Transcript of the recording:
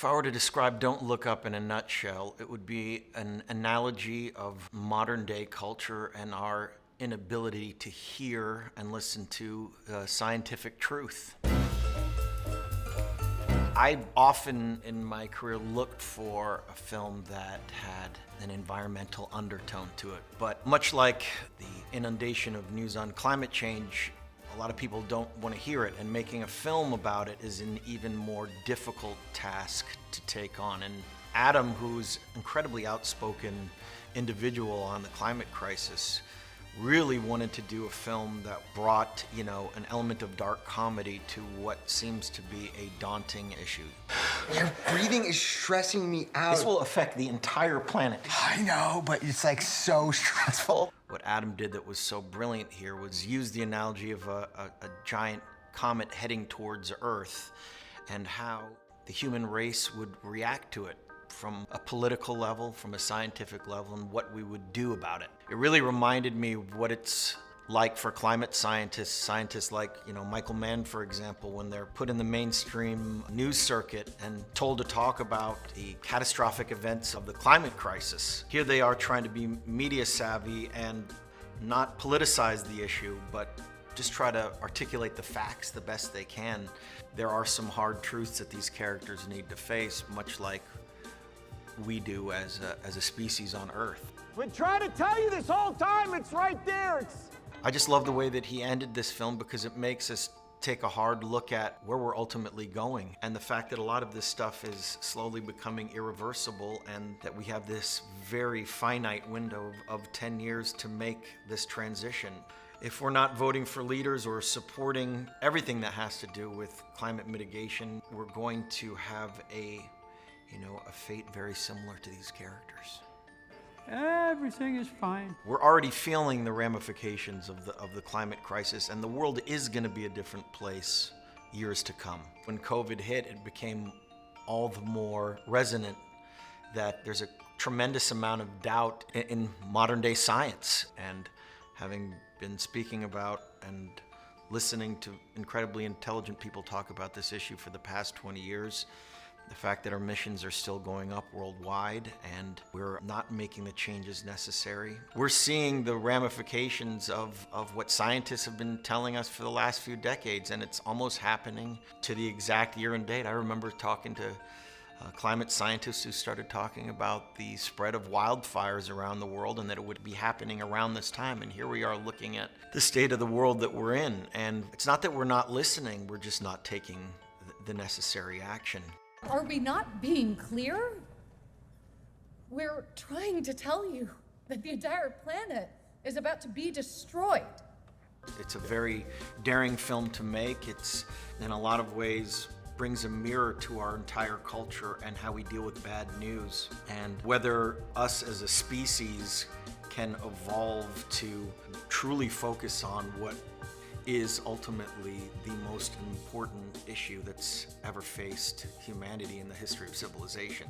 I were to describe Don't Look Up in a nutshell, it would be an analogy of modern day culture and our inability to hear and listen to scientific truth. I often in my career looked for a film that had an environmental undertone to it, but much like the inundation of news on climate change, a lot of people don't want to hear it, and making a film about it is an even more difficult task to take on. And Adam, who's an incredibly outspoken individual on the climate crisis, really wanted to do a film that brought, an element of dark comedy to what seems to be a daunting issue. Your breathing is stressing me out. This will affect the entire planet. I know, but it's like so stressful. What Adam did that was so brilliant here was use the analogy of a giant comet heading towards Earth and how the human race would react to it from a political level, from a scientific level, and what we would do about it. It really reminded me of what it's like for climate scientists like, Michael Mann, for example, when they're put in the mainstream news circuit and told to talk about the catastrophic events of the climate crisis. Here they are trying to be media savvy and not politicize the issue, but just try to articulate the facts the best they can. There are some hard truths that these characters need to face, much like we do as a species on Earth. We're trying to tell you this whole time, it's right there. I just love the way that he ended this film because it makes us take a hard look at where we're ultimately going, and the fact that a lot of this stuff is slowly becoming irreversible, and that we have this very finite window of 10 years to make this transition. If we're not voting for leaders or supporting everything that has to do with climate mitigation, we're going to have a fate very similar to these characters. Everything is fine. We're already feeling the ramifications of the climate crisis, and the world is going to be a different place years to come. When COVID hit, it became all the more resonant that there's a tremendous amount of doubt in modern day science. And having been speaking about and listening to incredibly intelligent people talk about this issue for the past 20 years, the fact that our emissions are still going up worldwide and we're not making the changes necessary. We're seeing the ramifications of what scientists have been telling us for the last few decades, and it's almost happening to the exact year and date. I remember talking to climate scientists who started talking about the spread of wildfires around the world and that it would be happening around this time. And here we are looking at the state of the world that we're in. And it's not that we're not listening, we're just not taking the necessary action. Are we not being clear? We're trying to tell you that the entire planet is about to be destroyed. It's a very daring film to make. It's, in a lot of ways, brings a mirror to our entire culture and how we deal with bad news, and whether us as a species can evolve to truly focus on what is ultimately the most important issue that's ever faced humanity in the history of civilization.